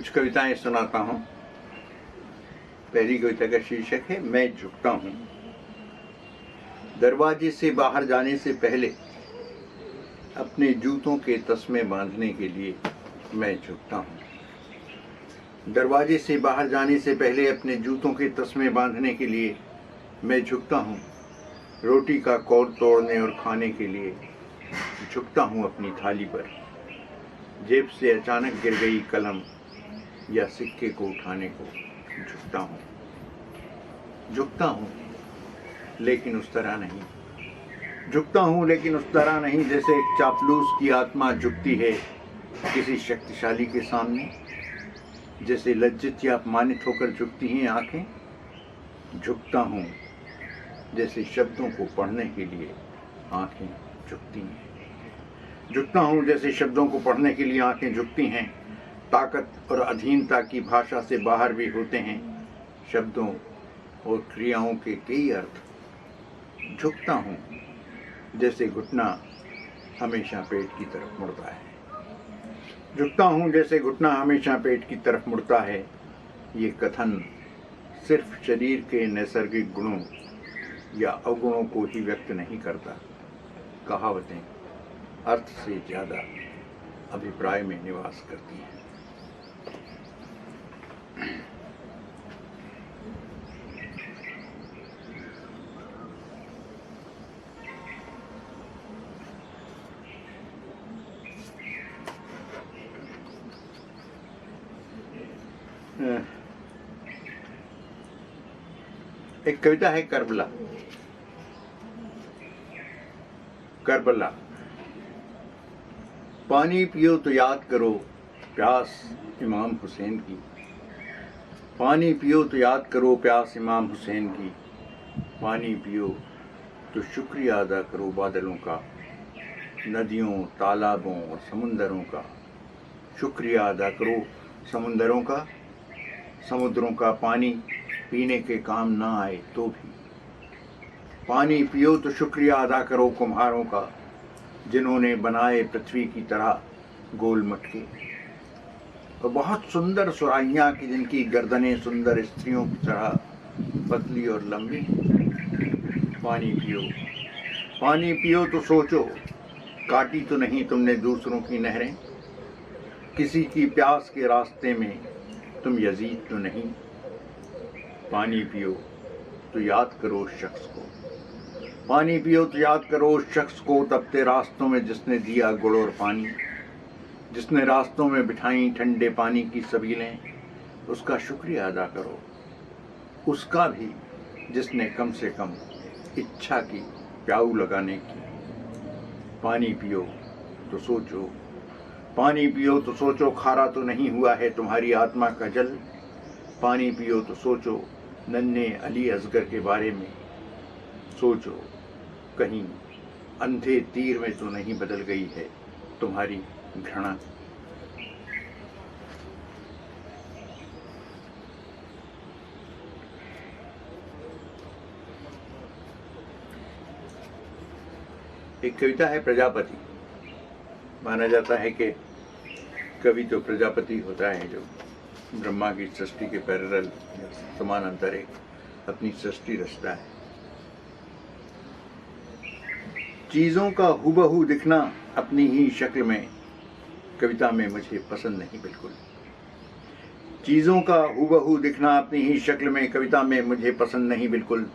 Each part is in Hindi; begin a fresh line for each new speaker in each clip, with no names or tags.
कुछ कविताएं सुनाता हूँ। पहली कविता का शीर्षक है मैं झुकता हूँ। दरवाजे से बाहर जाने से पहले अपने जूतों के तस्मे बांधने के लिए मैं झुकता हूँ। दरवाजे से बाहर जाने से पहले अपने जूतों के तस्मे बांधने के लिए मैं झुकता हूँ। रोटी का कौर तोड़ने और खाने के लिए झुकता हूँ अपनी थाली पर। जेब से अचानक गिर गई कलम या सिक्के को उठाने को झुकता हूँ। झुकता हूँ लेकिन उस तरह नहीं। झुकता हूँ लेकिन उस तरह नहीं जैसे एक चापलूस की आत्मा झुकती है किसी शक्तिशाली के सामने। जैसे लज्जित या अपमानित होकर झुकती हैं आंखें। झुकता हूँ जैसे शब्दों को पढ़ने के लिए आंखें झुकती हैं। झुकता हूँ जैसे शब्दों को पढ़ने के लिए आंखें झुकती हैं। ताकत और अधीनता की भाषा से बाहर भी होते हैं शब्दों और क्रियाओं के कई अर्थ। झुकता हूँ जैसे घुटना हमेशा पेट की तरफ मुड़ता है। झुकता हूँ जैसे घुटना हमेशा पेट की तरफ मुड़ता है। ये कथन सिर्फ शरीर के नैसर्गिक गुणों या अवगुणों को ही व्यक्त नहीं करता। कहावतें अर्थ से ज़्यादा अभिप्राय में निवास करती हैं। एक कविता है करबला। करबला। पानी पियो तो याद करो प्यास इमाम हुसैन की। पानी पियो तो याद करो प्यास इमाम हुसैन की। पानी पियो तो शुक्रिया अदा करो बादलों का, नदियों, तालाबों और समुंदरों का। शुक्रिया अदा करो समुंदरों का, समुद्रों का पानी पीने के काम ना आए तो भी। पानी पियो तो शुक्रिया अदा करो कुम्हारों का, जिन्होंने बनाए पृथ्वी की तरह गोल मटके और बहुत सुंदर सुराहियाँ की जिनकी गर्दनें सुंदर स्त्रियों की तरह पतली और लंबी। पानी पियो, पानी पियो तो सोचो, काटी तो नहीं तुमने दूसरों की नहरें। किसी की प्यास के रास्ते में तुम यजीद तो नहीं। पानी पियो तो याद करो उस शख्स को। पानी पियो तो याद करो उस शख्स को तपते रास्तों में जिसने दिया गुड़ और पानी, जिसने रास्तों में बिठाई ठंडे पानी की सबीलें। उसका शुक्रिया अदा करो, उसका भी जिसने कम से कम इच्छा की प्याऊ लगाने की। पानी पियो तो सोचो, पानी पियो तो सोचो, खारा तो नहीं हुआ है तुम्हारी आत्मा का जल। पानी पियो तो सोचो नन्हे अली असगर के बारे में। सोचो कहीं अंधे तीर में तो नहीं बदल गई है तुम्हारी घृणा। एक कविता है प्रजापति। माना जाता है कि कवि तो प्रजापति होता है जो ब्रह्मा की सृष्टि के पैरेलल समानांतर एक अपनी सृष्टि रचता है। चीज़ों का हूबहू दिखना अपनी ही शक्ल में कविता में मुझे पसंद नहीं बिल्कुल। चीज़ों का हूबहू दिखना अपनी ही शक्ल में कविता में मुझे पसंद नहीं बिल्कुल।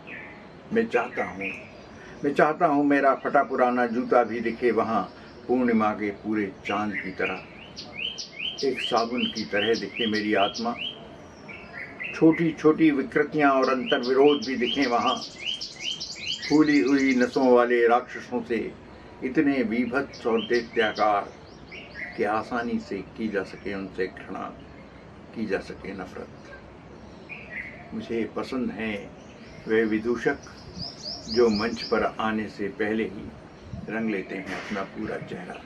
मैं चाहता हूँ मेरा फटा पुराना जूता भी दिखे वहाँ पूर्णिमा के पूरे चांद की तरह। एक साबुन की तरह दिखे मेरी आत्मा। छोटी छोटी विकृतियाँ और अंतर विरोध भी दिखें वहाँ। फूली हुई नसों वाले राक्षसों से इतने बीभत्स और दैत्याकार कि आसानी से की जा सके उनसे घृणा, की जा सके नफरत। मुझे पसंद हैं वे विदूषक जो मंच पर आने से पहले ही रंग लेते हैं अपना पूरा चेहरा।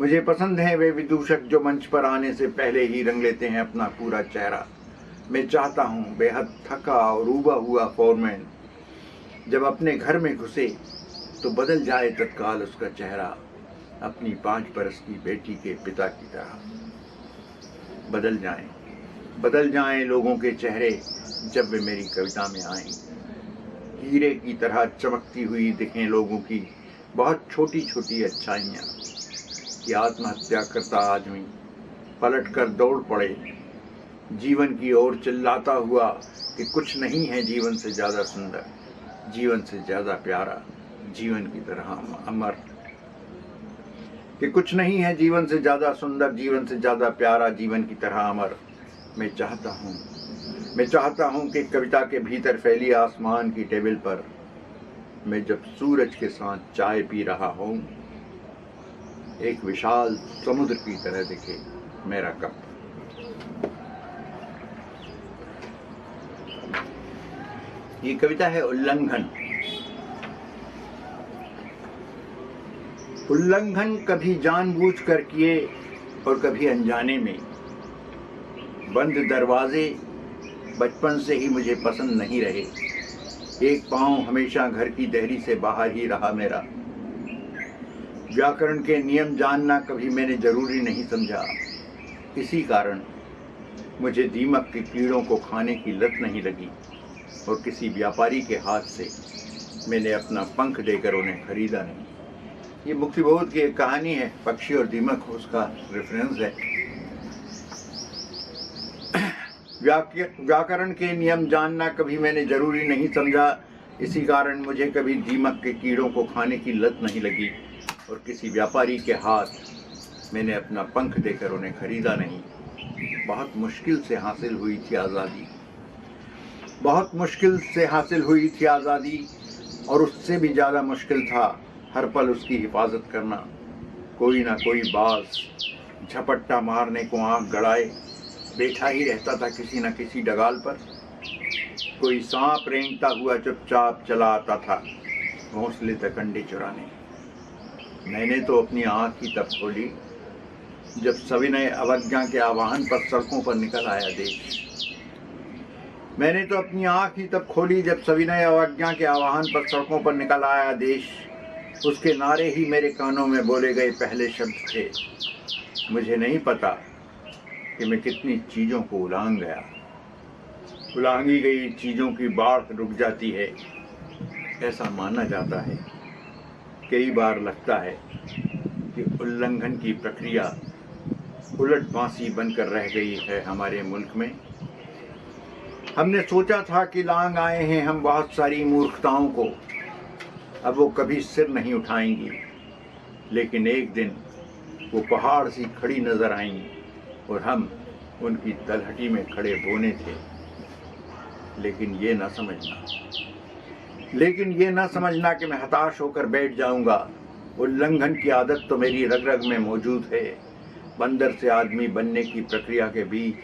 मुझे पसंद हैं वे विदूषक जो मंच पर आने से पहले ही रंग लेते हैं अपना पूरा चेहरा। मैं चाहता हूँ बेहद थका और ऊबा हुआ फोरमैन जब अपने घर में घुसे तो बदल जाए तत्काल उसका चेहरा अपनी 5 बरस की बेटी के पिता की तरह। बदल जाएं लोगों के चेहरे जब वे मेरी कविता में आएं। हीरे की तरह चमकती हुई दिखें लोगों की बहुत छोटी छोटी अच्छाइयाँ, कि आत्महत्या करता आदमी पलट कर दौड़ पड़े जीवन की ओर चिल्लाता हुआ कि कुछ नहीं है जीवन से ज़्यादा सुंदर, जीवन से ज़्यादा प्यारा, जीवन की तरह अमर, कि कुछ नहीं है जीवन से ज़्यादा सुंदर, जीवन से ज़्यादा प्यारा, जीवन की तरह अमर। मैं चाहता हूँ कि कविता के भीतर फैली आसमान की टेबल पर मैं जब सूरज के साथ चाय पी रहा हूँ, एक विशाल समुद्र की तरह दिखे मेरा कप। ये कविता है उल्लंघन। उल्लंघन कभी जानबूझकर किए और कभी अनजाने में। बंद दरवाजे बचपन से ही मुझे पसंद नहीं रहे। एक पाँव हमेशा घर की देहरी से बाहर ही रहा मेरा। व्याकरण के नियम जानना कभी मैंने जरूरी नहीं समझा। इसी कारण मुझे दीमक के कीड़ों को खाने की लत नहीं लगी और किसी व्यापारी के हाथ से मैंने अपना पंख देकर उन्हें खरीदा नहीं। ये मुक्तिबोध की एक कहानी है, पक्षी और दीमक उसका रेफरेंस है। व्याकरण के नियम जानना कभी मैंने जरूरी नहीं समझा, इसी कारण मुझे कभी दीमक के कीड़ों को खाने की लत नहीं लगी और किसी व्यापारी के हाथ मैंने अपना पंख देकर उन्हें खरीदा नहीं। बहुत मुश्किल से हासिल हुई थी आज़ादी, बहुत मुश्किल से हासिल हुई थी आज़ादी, और उससे भी ज़्यादा मुश्किल था हर पल उसकी हिफाजत करना। कोई ना कोई बाज झपट्टा मारने को आँख गड़ाए बैठा ही रहता था किसी न किसी डगाल पर। कोई सांप रेंगता हुआ चुपचाप चला आता था घोंसले तक अंडे चुराने। मैंने तो अपनी आँख ही तब खोली जब सविनय अवज्ञा के आह्वान पर सड़कों पर निकल आया देश। मैंने तो अपनी आँख ही तब खोली जब सविनय अवज्ञा के आह्वान पर सड़कों पर निकल आया देश। उसके नारे ही मेरे कानों में बोले गए पहले शब्द थे। मुझे नहीं पता कि मैं कितनी चीज़ों को उलांघ गया। उलांघी गई चीज़ों की बाढ़ रुक जाती है, ऐसा माना जाता है। कई बार लगता है कि उल्लंघन की प्रक्रिया उलट बांसी बनकर रह गई है हमारे मुल्क में। हमने सोचा था कि लांघ आए हैं हम बहुत सारी मूर्खताओं को, अब वो कभी सिर नहीं उठाएंगी, लेकिन एक दिन वो पहाड़ सी खड़ी नजर आएंगी और हम उनकी तलहटी में खड़े बोने थे। लेकिन ये ना समझना कि मैं हताश होकर बैठ जाऊंगा। उल्लंघन की आदत तो मेरी रग रग में मौजूद है। बंदर से आदमी बनने की प्रक्रिया के बीच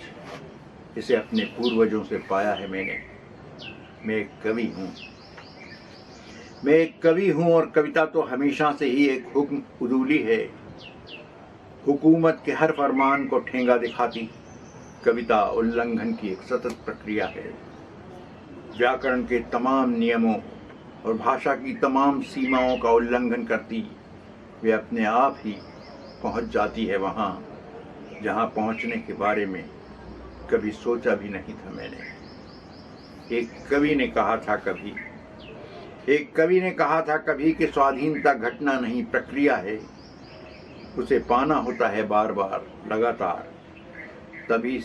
इसे अपने पूर्वजों से पाया है मैंने। मैं एक कवि हूँ और कविता तो हमेशा से ही एक हुक्म उदूली है। हुकूमत के हर फरमान को ठेंगा दिखाती कविता उल्लंघन की एक सतत प्रक्रिया है। व्याकरण के तमाम नियमों और भाषा की तमाम सीमाओं का उल्लंघन करती वे अपने आप ही पहुंच जाती है वहाँ जहाँ पहुँचने के बारे में कभी सोचा भी नहीं था मैंने। एक कवि ने कहा था कभी कि स्वाधीनता घटना नहीं प्रक्रिया है, उसे पाना होता है बार बार लगातार। तभी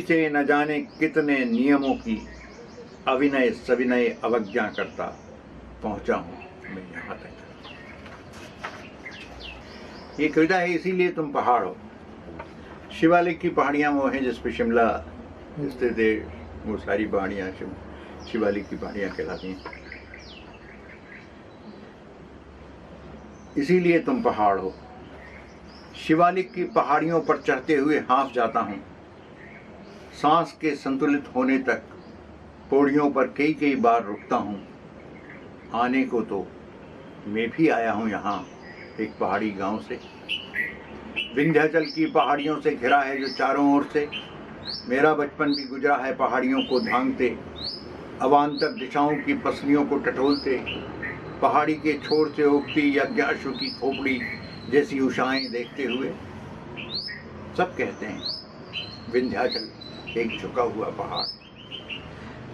से न जाने कितने नियमों की अविनय सविनय अवज्ञा करता पहुंचा हूं मैं यहाँ तक। ये कविता है इसीलिए तुम पहाड़ हो। शिवालिक की पहाड़ियाँ वो हैं जिस पे शिमला स्थित है, वो सारी पहाड़ियाँ शिवालिक की पहाड़ियाँ कहलाती हैं। इसीलिए तुम पहाड़ हो। शिवालिक की पहाड़ियों पर चढ़ते हुए हाँफ जाता हूँ। सांस के संतुलित होने तक पौड़ियों पर कई कई बार रुकता हूँ। आने को तो मैं भी आया हूँ यहाँ एक पहाड़ी गांव से। विंध्याचल की पहाड़ियों से घिरा है जो चारों ओर से। मेरा बचपन भी गुजरा है पहाड़ियों को धांगते, अवान्तर दिशाओं की पसलियों को टटोलते, पहाड़ी के छोर से उगती यज्ञाश्व की खोपड़ी जैसी उषाएं देखते हुए। सब कहते हैं विंध्याचल एक झुका हुआ पहाड़,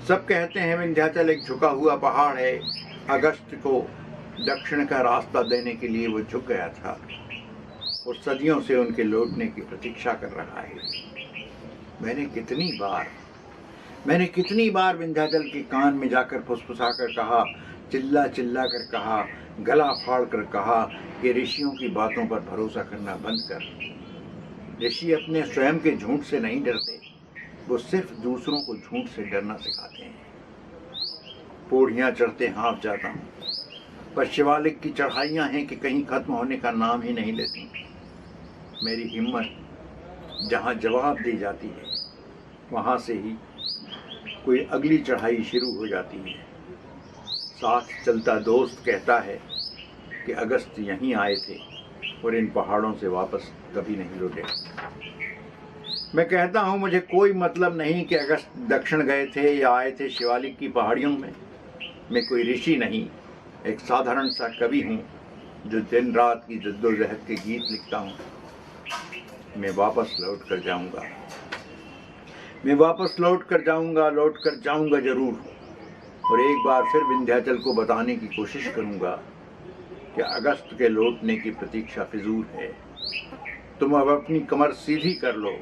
सब कहते हैं विंध्याचल एक झुका हुआ पहाड़ है। अगस्त को दक्षिण का रास्ता देने के लिए वो झुक गया था और सदियों से उनके लौटने की प्रतीक्षा कर रहा है। मैंने कितनी बार विंध्याचल के कान में जाकर फुसफुसा कर कहा, चिल्ला चिल्ला कर कहा, गला फाड़ कर कहा कि ऋषियों की बातों पर भरोसा करना बंद कर। ऋषि अपने स्वयं के झूठ से नहीं डरते, वो सिर्फ दूसरों को झूठ से डरना सिखाते हैं। पौड़ियाँ चढ़ते हाँफ जाता हूँ, पर शिवालिक की चढ़ाइयाँ हैं कि कहीं खत्म होने का नाम ही नहीं लेती। मेरी हिम्मत जहाँ जवाब दी जाती है, वहाँ से ही कोई अगली चढ़ाई शुरू हो जाती है। साथ चलता दोस्त कहता है कि अगस्त यहीं आए थे और इन पहाड़ों से वापस कभी नहीं लौटे। मैं कहता हूँ मुझे कोई मतलब नहीं कि अगस्त दक्षिण गए थे या आए थे शिवालिक की पहाड़ियों में। मैं कोई ऋषि नहीं, एक साधारण सा कवि हूँ जो दिन रात की जद्दोजहद के गीत लिखता हूँ। मैं वापस लौट कर जाऊंगा जरूर, और एक बार फिर विंध्याचल को बताने की कोशिश करूंगा कि अगस्त के लौटने की प्रतीक्षा फिजूल है। तुम अब अपनी कमर सीधी कर लो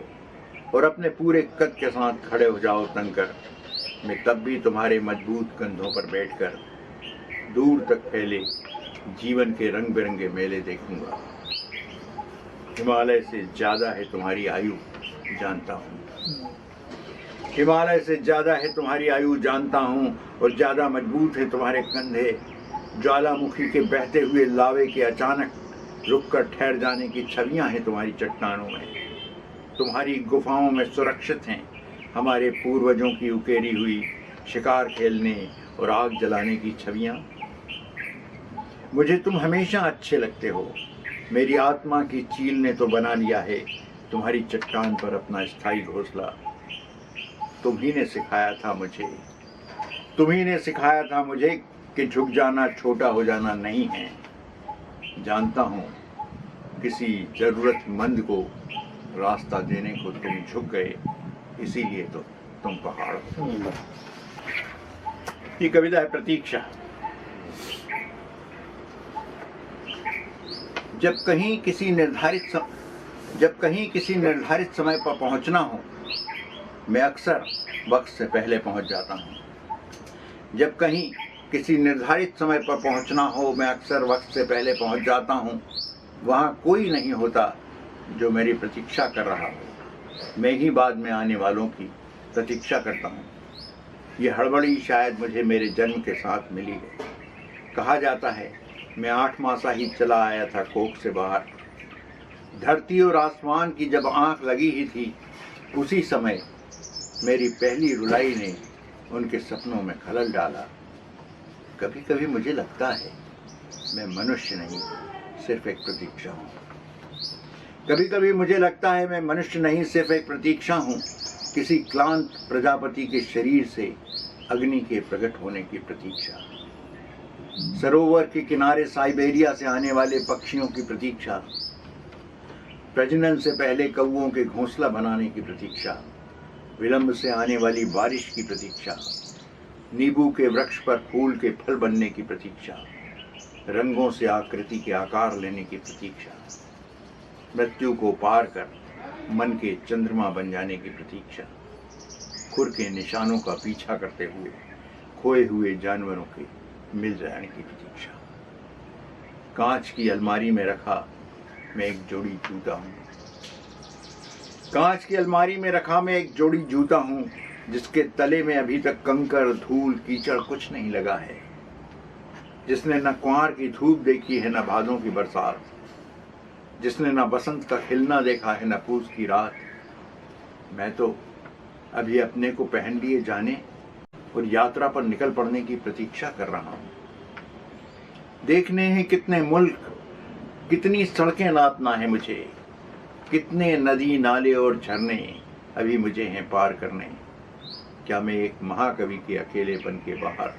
और अपने पूरे कद के साथ खड़े हो जाओ तनकर। मैं तब भी तुम्हारे मजबूत कंधों पर बैठकर दूर तक फैले जीवन के रंग बिरंगे मेले देखूंगा। हिमालय से ज्यादा है तुम्हारी आयु जानता हूँ, हिमालय से ज्यादा है तुम्हारी आयु जानता हूँ, और ज्यादा मजबूत है तुम्हारे कंधे। ज्वालामुखी के बहते हुए लावे के अचानक रुककर ठहर जाने की छवियां हैं तुम्हारी चट्टानों में। तुम्हारी गुफाओं में सुरक्षित हैं हमारे पूर्वजों की उकेरी हुई शिकार खेलने और आग जलाने की छवियां। मुझे तुम हमेशा अच्छे लगते हो। मेरी आत्मा की चील ने तो बना लिया है तुम्हारी चट्टान पर अपना स्थायी घोंसला। तुम ही ने सिखाया था मुझे कि झुक जाना छोटा हो जाना नहीं है। जानता हूँ किसी जरूरतमंद को रास्ता देने को तुम झुक गए, इसीलिए तो तुम पहाड़ हो। ये कविता है प्रतीक्षा। जब कहीं किसी निर्धारित समय पर पहुंचना हो, मैं अक्सर वक्त से पहले पहुंच जाता हूं। जब कहीं किसी निर्धारित समय पर पहुंचना हो, मैं अक्सर वक्त से पहले पहुंच जाता हूं। वहां कोई नहीं होता जो मेरी प्रतीक्षा कर रहा हो। मैं ही बाद में आने वालों की प्रतीक्षा करता हूं। यह हड़बड़ी शायद मुझे मेरे जन्म के साथ मिली है। कहा जाता है मैं 8 मासा ही चला आया था कोख से बाहर। धरती और आसमान की जब आंख लगी ही थी, उसी समय मेरी पहली रुलाई ने उनके सपनों में खलल डाला। कभी कभी मुझे लगता है मैं मनुष्य नहीं, सिर्फ एक प्रतीक्षा हूँ। कभी-कभी मुझे लगता है मैं मनुष्य नहीं, सिर्फ एक प्रतीक्षा हूँ। किसी क्लांत प्रजापति के शरीर से अग्नि के प्रकट होने की प्रतीक्षा। सरोवर के किनारे साइबेरिया से आने वाले पक्षियों की प्रतीक्षा। प्रजनन से पहले कौओं के घोंसला बनाने की प्रतीक्षा। विलंब से आने वाली बारिश की प्रतीक्षा। नींबू के वृक्ष पर फूल के फल बनने की प्रतीक्षा। रंगों से आकृति के आकार लेने की प्रतीक्षा। मृत्यु को पार कर मन के चंद्रमा बन जाने की प्रतीक्षा। खुर के निशानों का पीछा करते हुए खोए हुए जानवरों के मिल जाने की प्रतीक्षा। कांच की अलमारी में रखा मैं एक जोड़ी जूता हूँ। कांच की अलमारी में रखा मैं एक जोड़ी जूता हूँ, जिसके तले में अभी तक कंकर, धूल, कीचड़ कुछ नहीं लगा है। जिसने न कुंवार की धूप देखी है, न भादों की बरसात। जिसने न बसंत का खिलना देखा है, न पूस की रात। मैं तो अभी अपने को पहन लिए जाने और यात्रा पर निकल पड़ने की प्रतीक्षा कर रहा हूँ। देखने हैं कितने मुल्क, कितनी सड़कें नापना है मुझे, कितने नदी, नाले और झरने अभी मुझे हैं पार करने। क्या मैं एक महाकवि के अकेलेपन के बाहर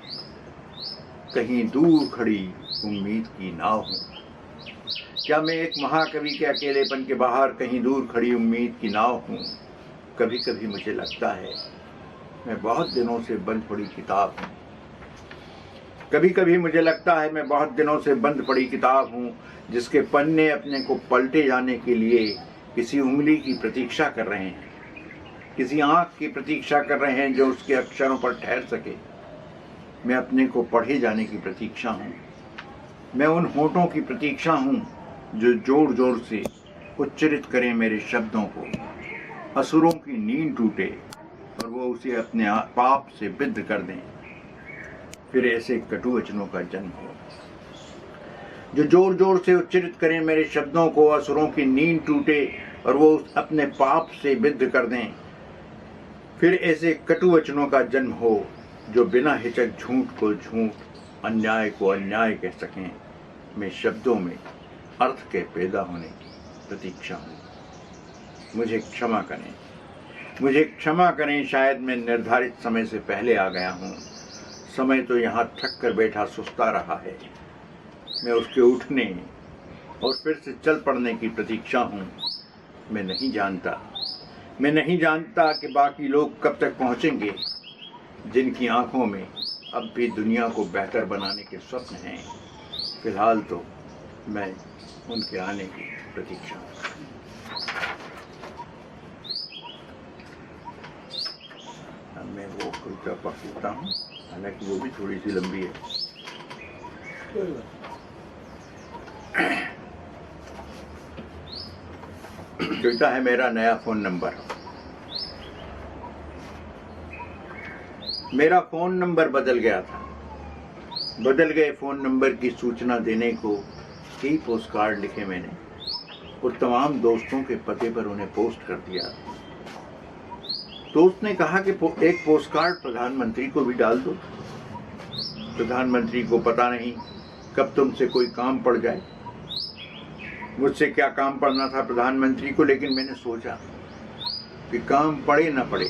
कहीं दूर खड़ी उम्मीद की नाव हूँ? क्या मैं एक महाकवि के अकेलेपन के बाहर कहीं दूर खड़ी उम्मीद की नाव हूँ? कभी कभी मुझे लगता है मैं बहुत दिनों से बंद पड़ी किताब हूँ। कभी कभी मुझे लगता है मैं बहुत दिनों से बंद पड़ी किताब हूँ, जिसके पन्ने अपने को पलटे जाने के लिए किसी उंगली की प्रतीक्षा कर रहे हैं, किसी आँख की प्रतीक्षा कर रहे हैं जो उसके अक्षरों पर ठहर सके। मैं अपने को पढ़े जाने की प्रतीक्षा हूँ। मैं उन होठों की प्रतीक्षा हूँ जो जोर जोर से उच्चरित करें मेरे शब्दों को, असुरों की नींद टूटे और वो उसे अपने पाप से विद्ध कर दें। फिर ऐसे कटु वचनों का जन्म हो जो जोर जोर से उच्चरित करें मेरे शब्दों को, असुरों की नींद टूटे और वो अपने पाप से विद्ध कर दें। फिर ऐसे कटु वचनों का जन्म हो जो बिना हिचक झूठ को झूठ, अन्याय को अन्याय कह सकें। मैं शब्दों में अर्थ के पैदा होने की प्रतीक्षा हूँ। मुझे क्षमा करें, मुझे क्षमा करें। शायद मैं निर्धारित समय से पहले आ गया हूँ। समय तो यहाँ थक कर बैठा सुस्ता रहा है। मैं उसके उठने और फिर से चल पड़ने की प्रतीक्षा हूँ। मैं नहीं जानता कि बाकी लोग कब तक पहुँचेंगे, जिनकी आंखों में अब भी दुनिया को बेहतर बनाने के स्वप्न हैं। फिलहाल तो मैं उनके आने की प्रतीक्षा हूँ। मैं वो कविता पढ़ता हूँ, हालांकि वो भी थोड़ी सी लंबी है। कविता है मेरा नया फोन नंबर। मेरा फोन नंबर बदल गया था। बदल गए फोन नंबर की सूचना देने को कई पोस्ट कार्ड लिखे मैंने और तमाम दोस्तों के पते पर उन्हें पोस्ट कर दिया। दोस्त ने कहा कि एक पोस्ट कार्ड प्रधानमंत्री को भी डाल दो। प्रधानमंत्री को पता नहीं कब तुमसे कोई काम पड़ जाए। मुझसे क्या काम पड़ना था प्रधानमंत्री को, लेकिन मैंने सोचा कि काम पड़े न पड़े,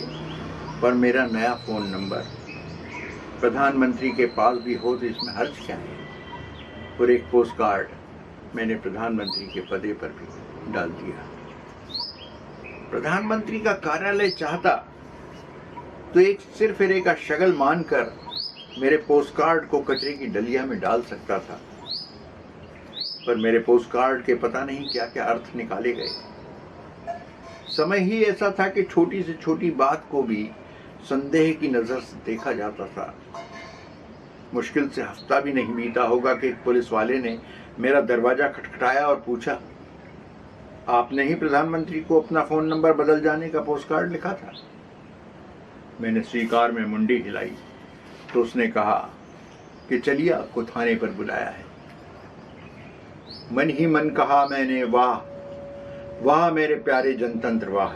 पर मेरा नया फोन नंबर प्रधानमंत्री के पास भी हो तो इसमें हर्ज क्या है। और एक पोस्ट कार्ड मैंने प्रधानमंत्री के पते पर भी डाल दिया। प्रधानमंत्री का कार्यालय चाहता तो एक सिर फेरे का शगल मानकर मेरे पोस्ट कार्ड को कचरे की डलिया में डाल सकता था, पर मेरे पोस्ट कार्ड के पता नहीं क्या क्या अर्थ निकाले गए। समय ही ऐसा था कि छोटी से छोटी बात को भी संदेह की नजर से देखा जाता था। मुश्किल से हफ्ता भी नहीं बीता होगा कि एक पुलिस वाले ने मेरा दरवाजा खटखटाया और पूछा, आपने ही प्रधानमंत्री को अपना फोन नंबर बदल जाने का पोस्ट कार्ड लिखा था? मैंने स्वीकार में मुंडी हिलाई तो उसने कहा कि चलिए आपको थाने पर बुलाया है। मन ही मन कहा मैंने, वाह वाह मेरे प्यारे जनतंत्र वाह,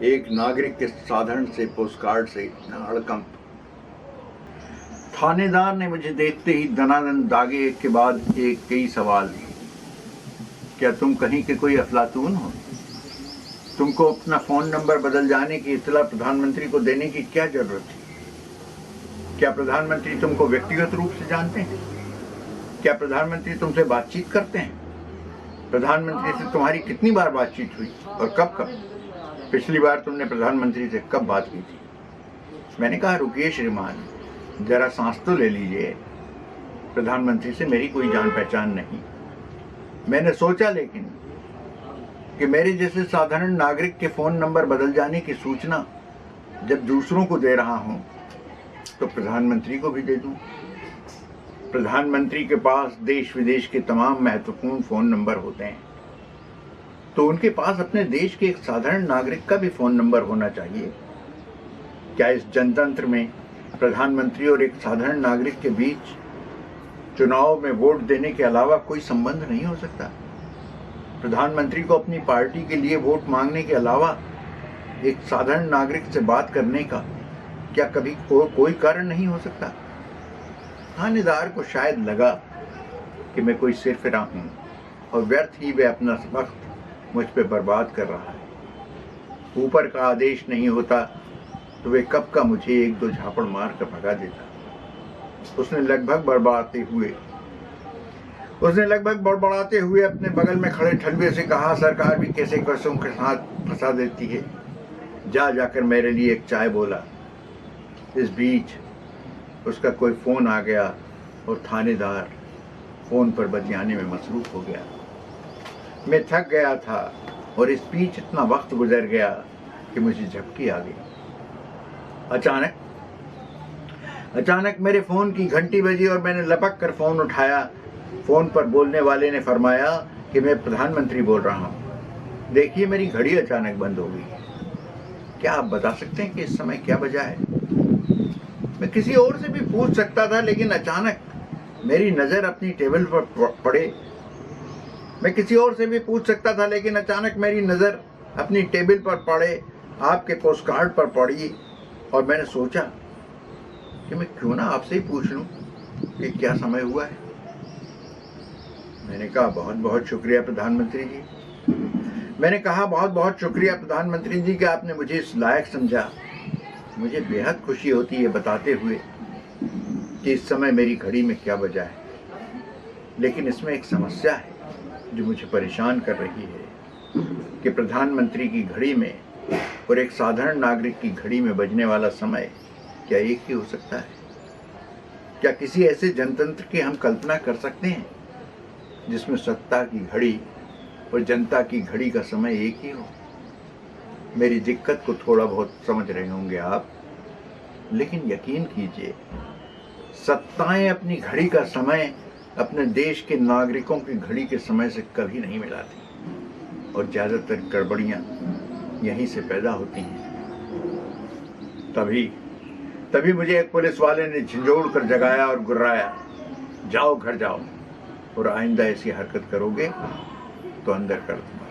एक नागरिक के साधारण से पोस्ट कार्ड से इतना हड़कंप। थानेदार ने मुझे देखते ही दनादन दागे एक के बाद एक कई सवाल। क्या तुम कहीं के कोई अफलातून हो? तुमको अपना फोन नंबर बदल जाने की इत्तला प्रधानमंत्री को देने की क्या जरूरत थी? क्या प्रधानमंत्री तुमको व्यक्तिगत रूप से जानते हैं? क्या प्रधानमंत्री तुमसे बातचीत करते हैं? प्रधानमंत्री से तुम्हारी कितनी बार बातचीत हुई और कब कब? पिछली बार तुमने प्रधानमंत्री से कब बात की थी? मैंने कहा, रुकिए श्रीमान, जरा सांस तो ले लीजिए। प्रधानमंत्री से मेरी कोई जान पहचान नहीं। मैंने सोचा लेकिन कि मेरे जैसे साधारण नागरिक के फोन नंबर बदल जाने की सूचना जब दूसरों को दे रहा हूं तो प्रधानमंत्री को भी दे दूं। प्रधानमंत्री के पास देश विदेश के तमाम महत्वपूर्ण फोन नंबर होते हैं, तो उनके पास अपने देश के एक साधारण नागरिक का भी फोन नंबर होना चाहिए। क्या इस जनतंत्र में प्रधानमंत्री और एक साधारण नागरिक के बीच चुनाव में वोट देने के अलावा कोई संबंध नहीं हो सकता? प्रधानमंत्री को अपनी पार्टी के लिए वोट मांगने के अलावा एक साधारण नागरिक से बात करने का क्या कभी कोई कारण नहीं हो सकता? थानेदार को शायद लगा कि मैं कोई सिरफिरा हूं और व्यर्थ ही वह अपना वक्त मुझ पर बर्बाद कर रहा है। ऊपर का आदेश नहीं होता तो वे कब का मुझे एक दो झापड़ मार कर भगा देता। उसने लगभग बर्बादते हुए उसने लगभग बड़बड़ाते हुए अपने बगल में खड़े ठलुए से कहा, सरकार भी कैसे कसों के साथ फंसा देती है, जा जाकर मेरे लिए एक चाय बोला। इस बीच उसका कोई फ़ोन आ गया और थानेदार फ़ोन पर बतियाने में मसरूफ़ हो गया। मैं थक गया था और इस बीच इतना वक्त गुजर गया कि मुझे झपकी आ गई। अचानक मेरे फ़ोन की घंटी बजी और मैंने लपक कर फ़ोन उठाया। फ़ोन पर बोलने वाले ने फरमाया कि मैं प्रधानमंत्री बोल रहा हूँ। देखिए, मेरी घड़ी अचानक बंद हो गई। क्या आप बता सकते हैं कि इस समय क्या वजह है? मैं किसी और से भी पूछ सकता था, लेकिन अचानक मेरी नज़र अपनी टेबल पर पड़े। मैं किसी और से भी पूछ सकता था, लेकिन अचानक मेरी नज़र अपनी टेबल पर पड़े, आपके पोस्ट कार्ड पर पड़ी और मैंने सोचा कि मैं क्यों ना आपसे ही पूछ लूं कि क्या समय हुआ है। मैंने कहा, बहुत बहुत शुक्रिया प्रधानमंत्री जी। मैंने कहा, बहुत बहुत शुक्रिया प्रधानमंत्री जी कि आपने मुझे इस लायक समझा। मुझे बेहद खुशी होती है बताते हुए कि इस समय मेरी घड़ी में क्या वजह है, लेकिन इसमें एक समस्या है जो मुझे परेशान कर रही है कि प्रधानमंत्री की घड़ी में और एक साधारण नागरिक की घड़ी में बजने वाला समय क्या एक ही हो सकता है? क्या किसी ऐसे जनतंत्र की हम कल्पना कर सकते हैं जिसमें सत्ता की घड़ी और जनता की घड़ी का समय एक ही हो? मेरी दिक्कत को थोड़ा बहुत समझ रहे होंगे आप, लेकिन यकीन कीजिए, सत्ताएं अपनी घड़ी का समय अपने देश के नागरिकों की घड़ी के समय से कभी नहीं मिलाती और ज़्यादातर गड़बड़ियाँ यहीं से पैदा होती हैं। तभी मुझे एक पुलिस वाले ने झंझोड़ कर जगाया और गुर्राया, जाओ घर जाओ, और आइंदा ऐसी हरकत करोगे तो अंदर कर दूंगा।